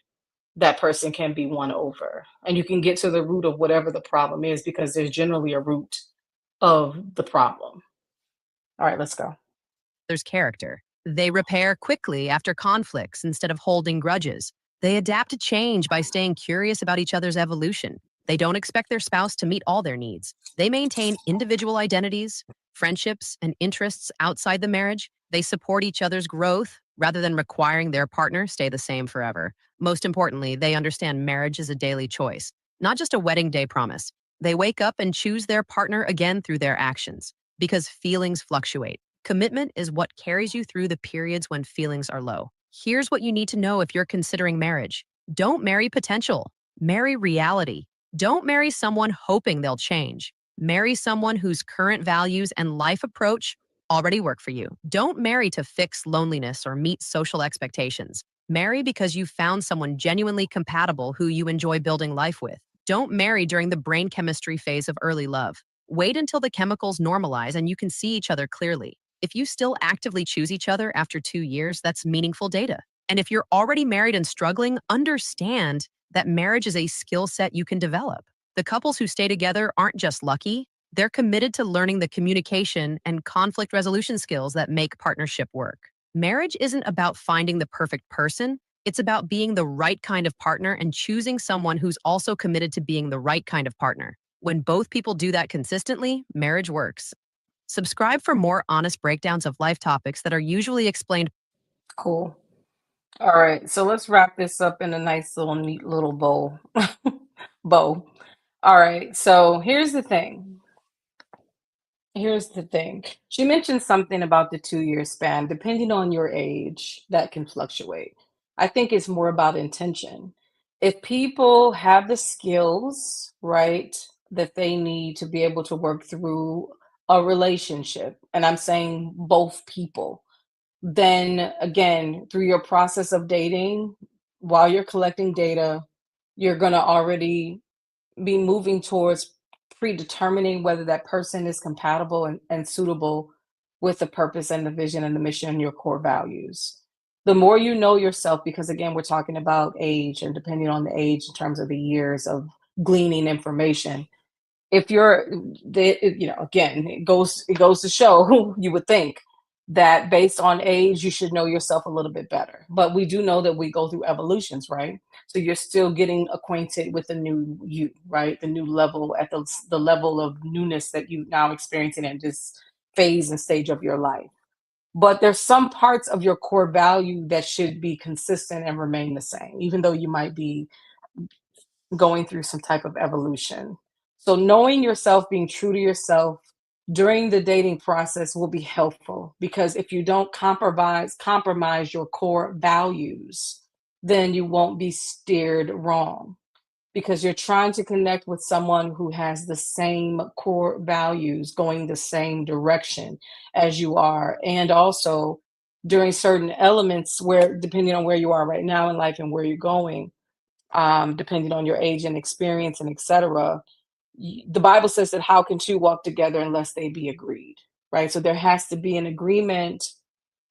That person can be won over. And you can get to the root of whatever the problem is, because there's generally a root of the problem. All right, let's go.
There's character. They repair quickly after conflicts instead of holding grudges. They adapt to change by staying curious about each other's evolution. They don't expect their spouse to meet all their needs. They maintain individual identities, friendships, and interests outside the marriage. They support each other's growth rather than requiring their partner stay the same forever. Most importantly, they understand marriage is a daily choice, not just a wedding day promise. They wake up and choose their partner again through their actions because feelings fluctuate. Commitment is what carries you through the periods when feelings are low. Here's what you need to know if you're considering marriage. Don't marry potential, marry reality. Don't marry someone hoping they'll change. Marry someone whose current values and life approach already work for you. Don't marry to fix loneliness or meet social expectations. Marry because you found someone genuinely compatible who you enjoy building life with. Don't marry during the brain chemistry phase of early love. Wait until the chemicals normalize and you can see each other clearly. If you still actively choose each other after 2 years, that's meaningful data. And if you're already married and struggling, understand that marriage is a skill set you can develop. The couples who stay together aren't just lucky, they're committed to learning the communication and conflict resolution skills that make partnership work. Marriage isn't about finding the perfect person, it's about being the right kind of partner and choosing someone who's also committed to being the right kind of partner. When both people do that consistently, marriage works. Subscribe for more honest breakdowns of life topics that are usually explained.
Cool. All right, so let's wrap this up in a nice little neat little bow. Bow. All right, so here's the thing. She mentioned something about the 2 year span. Depending on your age, that can fluctuate. I think it's more about intention. If people have the skills, right, that they need to be able to work through a relationship, and I'm saying both people, then again, through your process of dating, while you're collecting data, you're going to already be moving towards predetermining whether that person is compatible and suitable with the purpose and the vision and the mission and your core values. The more you know yourself, because again, we're talking about age, and depending on the age in terms of the years of gleaning information, if you're again, it goes to show you would think that based on age you should know yourself a little bit better, but we do know that we go through evolutions, right? So you're still getting acquainted with the new you, right? The new level, at the level of newness that you now experiencing in this phase and stage of your life. But there's some parts of your core value that should be consistent and remain the same, even though you might be going through some type of evolution. So knowing yourself, being true to yourself during the dating process will be helpful, because if you don't compromise your core values, then you won't be steered wrong, because you're trying to connect with someone who has the same core values, going the same direction as you are, and also during certain elements where, depending on where you are right now in life and where you're going, depending on your age and experience and etc. The Bible says that how can two walk together unless they be agreed, right? So there has to be an agreement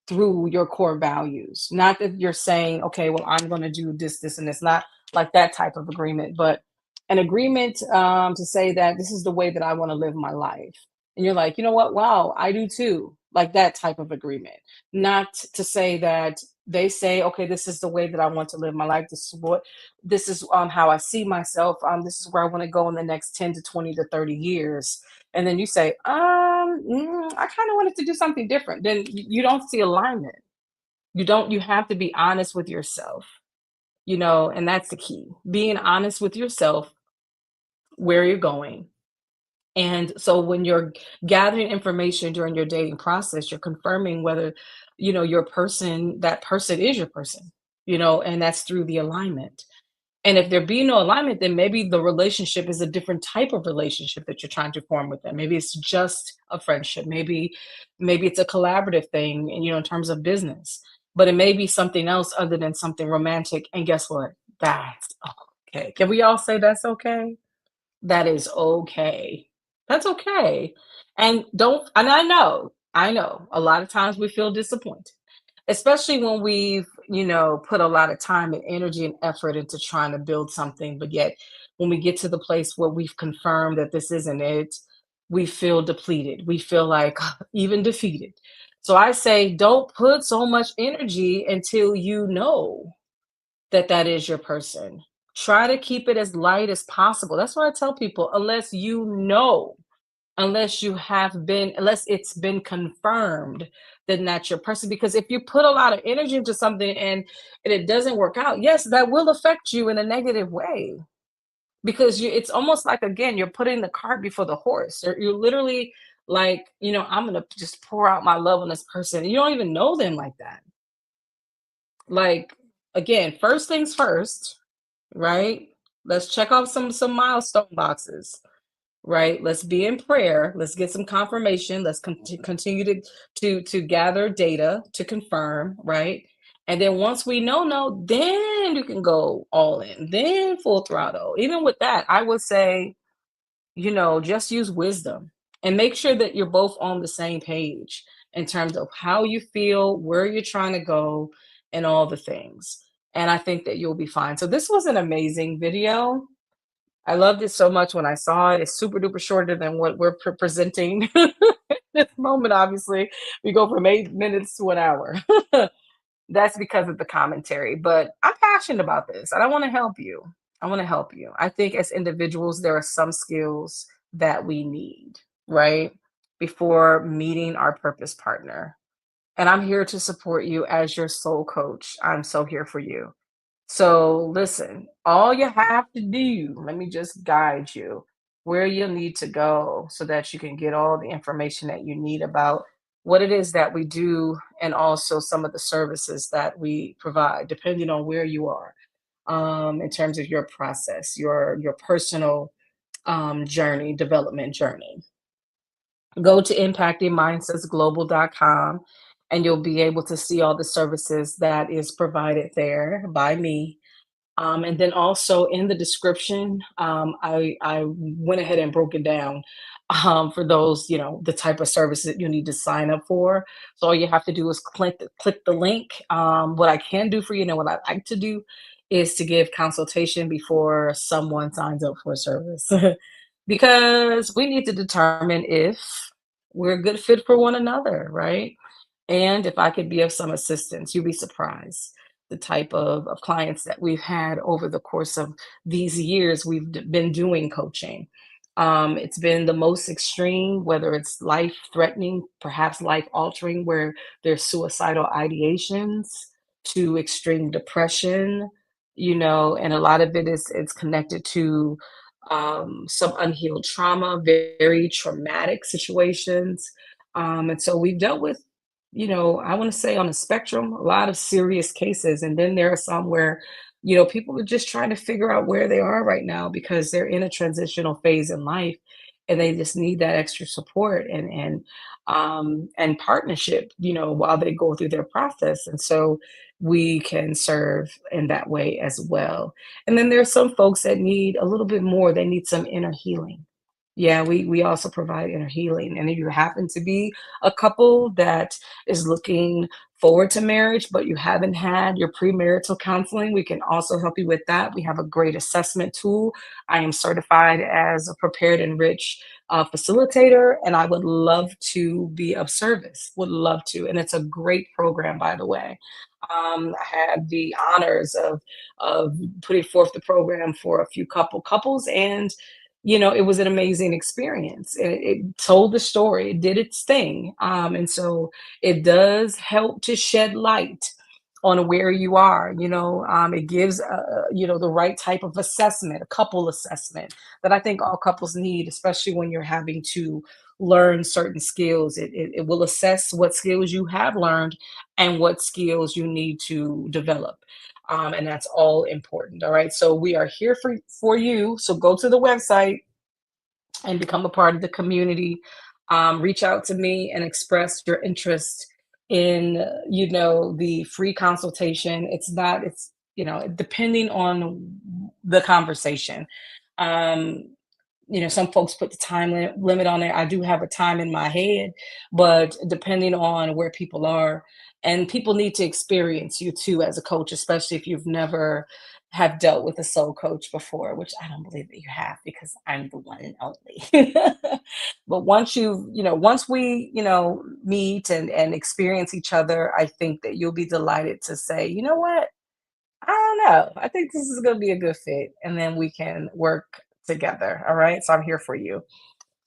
through your core values. Not that you're saying, okay, well, I'm going to do this, this, and this. Not like that type of agreement, but an agreement to say that this is the way that I want to live my life. And you're like, you know what? Wow, I do too. Like that type of agreement. Not to say that they say, okay, this is the way that I want to live my life. This is how I see myself. This is where I want to go in the next 10 to 20 to 30 years, and then you say, I kind of wanted to do something different. Then you don't see alignment. You have to be honest with yourself, and that's the key. Being honest with yourself, where you're going. And so when you're gathering information during your dating process, you're confirming whether, that person is your person, and that's through the alignment. And if there be no alignment, then maybe the relationship is a different type of relationship that you're trying to form with them. Maybe it's just a friendship. Maybe it's a collaborative thing, and in terms of business. But it may be something else other than something romantic. And guess what? That's okay. Can we all say that's okay? That is okay. That's okay. And don't and I know a lot of times we feel disappointed, especially when we've, put a lot of time and energy and effort into trying to build something, but yet when we get to the place where we've confirmed that this isn't it, we feel depleted. We feel like even defeated. So I say, don't put so much energy until you know that that is your person. Try to keep it as light as possible. That's what I tell people, unless you know. unless it's been confirmed, then that's your person. Because if you put a lot of energy into something and it doesn't work out, yes, that will affect you in a negative way. Because it's almost like, again, you're putting the cart before the horse. You're literally like, I'm gonna just pour out my love on this person. You don't even know them like that. Like, again, first things first, right? Let's check off some milestone boxes, right? Let's be in prayer. Let's get some confirmation. Let's continue to gather data to confirm, right? And then once we know, no, then you can go all in, then full throttle. Even with that, I would say, just use wisdom and make sure that you're both on the same page in terms of how you feel, where you're trying to go, and all the things. And I think that you'll be fine. So this was an amazing video. I loved it so much when I saw it. It's super duper shorter than what we're presenting this moment. Obviously, we go from 8 minutes to an hour. That's because of the commentary, but I'm passionate about this and I want to help you. I want to help you. I think as individuals, there are some skills that we need, right? Before meeting our purpose partner. And I'm here to support you as your soul coach. I'm so here for you. So listen, all you have to do, let me just guide you where you need to go so that you can get all the information that you need about what it is that we do and also some of the services that we provide, depending on where you are in terms of your process, your personal journey, development journey. Go to impactingmindsetsglobal.com and you'll be able to see all the services that is provided there by me, and then also in the description, I went ahead and broke it down for those, the type of services that you need to sign up for. So all you have to do is click the link. What I can do for you, and what I like to do, is to give consultation before someone signs up for a service, because we need to determine if we're a good fit for one another, right? And if I could be of some assistance, you'd be surprised the type of clients that we've had over the course of these years we've been doing coaching. It's been the most extreme, whether it's life threatening, perhaps life altering, where there's suicidal ideations, to extreme depression, and a lot of it is it's connected to some unhealed trauma, very traumatic situations. And so we've dealt with, I want to say on a spectrum, a lot of serious cases. And then there are some where, people are just trying to figure out where they are right now because they're in a transitional phase in life and they just need that extra support and partnership, while they go through their process. And so we can serve in that way as well. And then there's some folks that need a little bit more. They need some inner healing. Yeah, we also provide inner healing. And if you happen to be a couple that is looking forward to marriage, but you haven't had your premarital counseling, we can also help you with that. We have a great assessment tool. I am certified as a prepared and rich facilitator, and I would love to be of service. Would love to. And it's a great program, by the way. I had the honors of putting forth the program for a few couples, and it was an amazing experience. It told the story, it did its thing. And so it does help to shed light on where you are. It gives, the right type of assessment, a couple assessment that I think all couples need, especially when you're having to learn certain skills. It will assess what skills you have learned and what skills you need to develop. And that's all important. All right. So we are here for you. So go to the website and become a part of the community. Reach out to me and express your interest in, the free consultation. Depending on the conversation. Um, some folks put the time limit on it. I do have a time in my head, but depending on where people are, and people need to experience you too as a coach, especially if you've never have dealt with a soul coach before, which I don't believe that you have because I'm the one and only. But once we, meet and experience each other, I think that you'll be delighted to say, you know what? I don't know. I think this is going to be a good fit. And then we can work together. All right. So I'm here for you.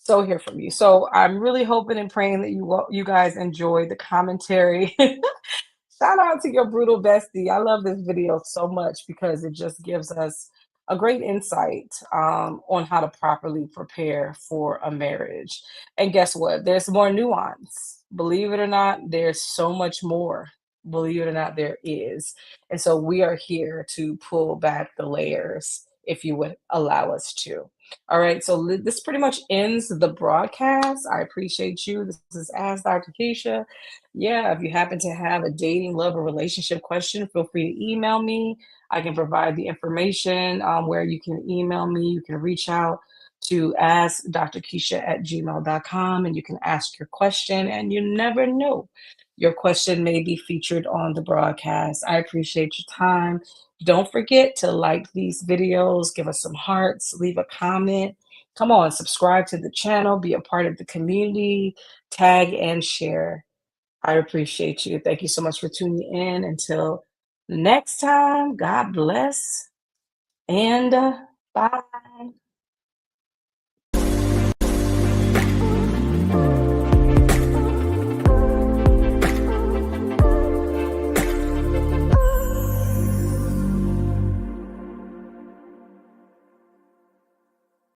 So hear from you. So I'm really hoping and praying that you guys enjoy the commentary. Shout out to your brutal bestie. I love this video so much because it just gives us a great insight on how to properly prepare for a marriage. And guess what? There's more nuance. Believe it or not, there's so much more. Believe it or not, there is. And so we are here to pull back the layers if you would allow us to. All right, so this pretty much ends the broadcast. I appreciate you. This is Ask Dr. Keisha. Yeah, if you happen to have a dating, love, or relationship question, feel free to email me. I can provide the information where you can email me. You can reach out to askdrkeisha@gmail.com and you can ask your question. And you never know, your question may be featured on the broadcast. I appreciate your time. Don't forget to like these videos, give us some hearts, leave a comment. Come on, subscribe to the channel, be a part of the community, tag and share. I appreciate you. Thank you so much for tuning in. Until next time, God bless and bye.